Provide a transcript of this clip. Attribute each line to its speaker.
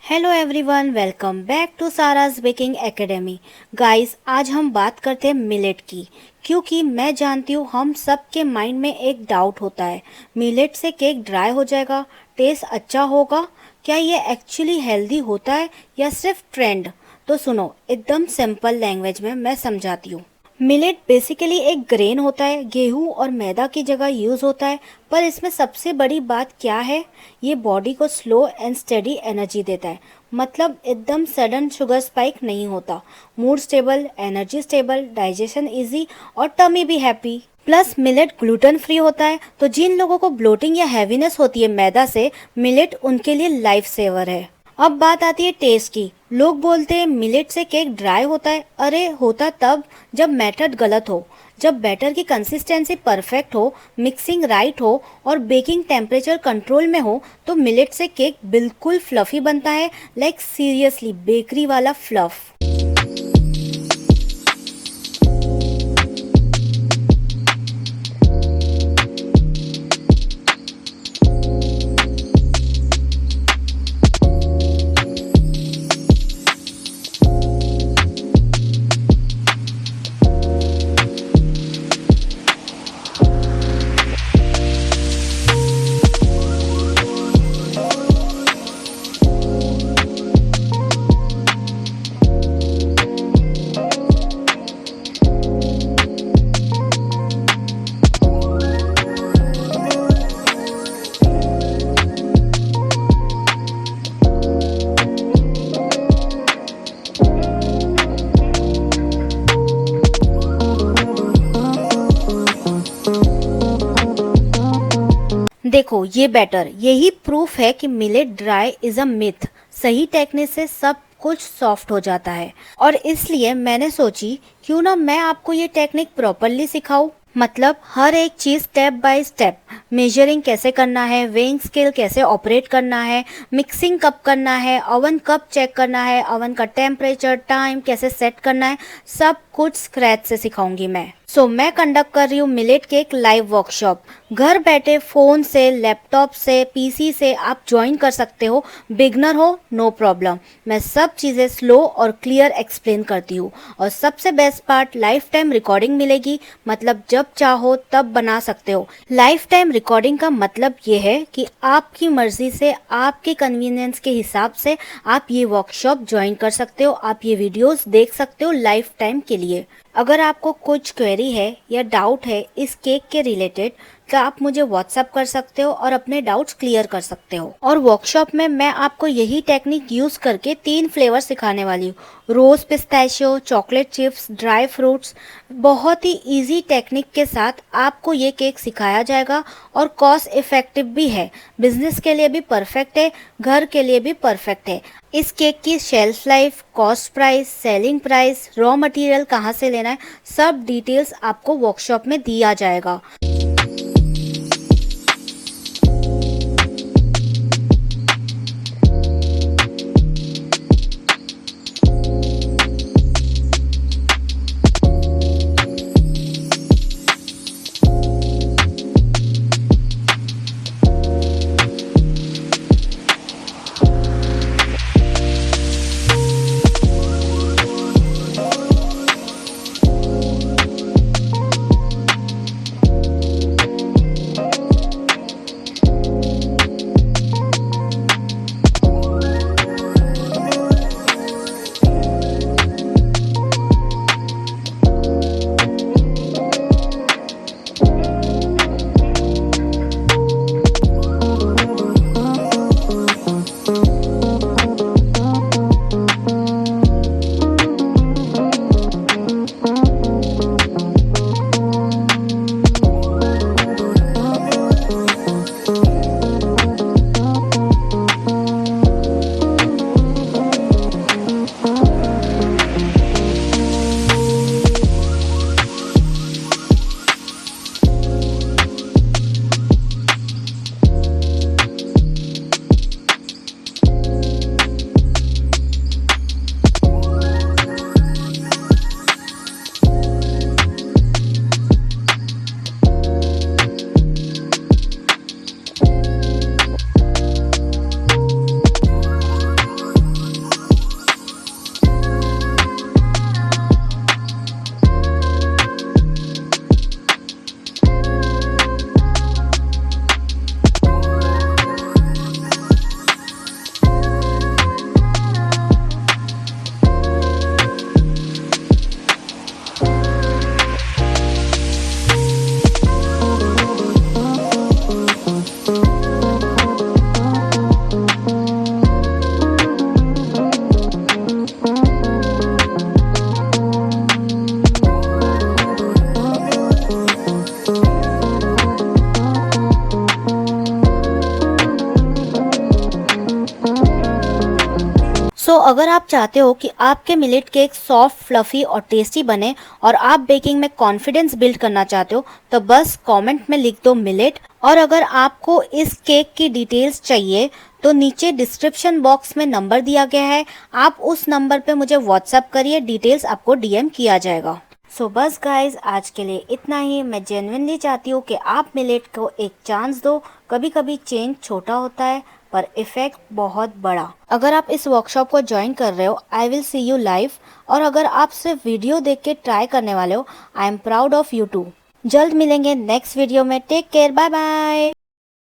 Speaker 1: Hello everyone, welcome back to Sara's baking academy. Guys, आज हम बात करते हैं मिलेट की, क्योंकि मैं जानती हूँ हम सब के माइंड में एक डाउट होता है। मिलेट से केक ड्राई हो जाएगा, टेस्ट अच्छा होगा, क्या ये एक्चुअली हेल्दी होता है या सिर्फ ट्रेंड? तो सुनो, एकदम सिंपल लैंग्वेज में मैं समझाती हूँ। मिलेट बेसिकली एक ग्रेन होता है, गेहूं और मैदा की जगह यूज होता है। पर इसमें सबसे बड़ी बात क्या है? ये बॉडी को स्लो एंड स्टेडी एनर्जी देता है। मतलब एकदम सडन शुगर स्पाइक नहीं होता। Mood stable, energy stable, digestion easy और टमी भी happy. Plus millet gluten free होता है, तो जिन लोगों को ब्लोटिंग या हैवीनेस होती है मैदा से, मिलेट उनके लिए लाइफ सेवर है। अब बात आती है टेस्ट की। लोग बोलते हैं मिलेट से केक ड्राई होता है। अरे होता तब जब मेथड गलत हो, जब बैटर की कंसिस्टेंसी परफेक्ट हो, मिक्सिंग राइट हो और बेकिंग टेम्परेचर कंट्रोल में हो, तो मिलेट से केक बिल्कुल फ्लफी बनता है। लाइक सीरियसली बेकरी वाला फ्लफ। देखो, ये बैटर यही प्रूफ है कि millet dry is a myth. सही टेक्निक से सब कुछ सॉफ्ट हो जाता है, और इसलिए मैंने सोची क्यों ना मैं आपको ये टेक्निक प्रॉपरली सिखाऊं। मतलब हर एक चीज स्टेप बाय स्टेप, मेजरिंग कैसे करना है, वेइंग स्केल कैसे ऑपरेट करना है, मिक्सिंग कब करना है, ओवन कब चेक करना है, ओवन का टेम्परेचर, टाइम कैसे सेट करना है, सब कुछ स्क्रैच से सिखाऊंगी मैं। मैं कंडक्ट कर रही हूँ मिलेट केक लाइव वर्कशॉप। घर बैठे फोन से, लैपटॉप से, पीसी से आप ज्वाइन कर सकते हो। बिगनर हो, नो प्रॉब्लम। मैं सब चीज़ें स्लो और क्लियर एक्सप्लेन करती हूँ। और सबसे best part, life time recording मिलेगी। मतलब जब चाहो तब बना सकते हो। लाइफ टाइम रिकॉर्डिंग का मतलब ये है कि आपकी मर्जी से, आपके कन्वीनियंस के हिसाब से आप ये वर्कशॉप ज्वाइन कर सकते हो। आप ये वीडियोस देख सकते हो लाइफ टाइम के लिए। अगर आपको कुछ क्वेरी है या डाउट है इस केक के रिलेटेड, तो आप मुझे व्हाट्सएप कर सकते हो और अपने डाउट्स क्लियर कर सकते हो। और वर्कशॉप में मैं आपको यही टेक्निक यूज करके 3 फ्लेवर सिखाने वाली हूँ। Rose pistachio, chocolate chips, dry fruits. बहुत ही इजी टेक्निक के साथ आपको ये केक सिखाया जाएगा, और कॉस्ट इफेक्टिव भी है। बिजनेस के लिए भी परफेक्ट है, घर के लिए भी परफेक्ट है। इस केक की shelf life, cost price, selling price, raw material कहाँ से लेना है, सब डिटेल्स आपको वर्कशॉप में दिया जाएगा। अगर आप चाहते हो कि आपके मिलेट केक सॉफ्ट, फ्लफी और टेस्टी बने और आप बेकिंग में कॉन्फिडेंस बिल्ड करना चाहते हो, तो बस कमेंट में लिख दो मिलेट। और अगर आपको इस केक की डिटेल्स चाहिए तो नीचे डिस्क्रिप्शन बॉक्स में नंबर दिया गया है, आप उस नंबर पे मुझे व्हाट्सअप करिए, डिटेल्स आपको डीएम किया जाएगा। बस गाइज, आज के लिए इतना ही। मैं जेन्युइनली चाहती हूँ कि आप मिलेट को एक चांस दो। कभी कभी चेंज छोटा होता है पर इफेक्ट बहुत बड़ा। अगर आप इस वर्कशॉप को ज्वाइन कर रहे हो, I will see you live. और अगर आप सिर्फ वीडियो देख के ट्राई करने वाले हो, I am proud of you too. जल्द मिलेंगे नेक्स्ट वीडियो में। Take care, bye bye.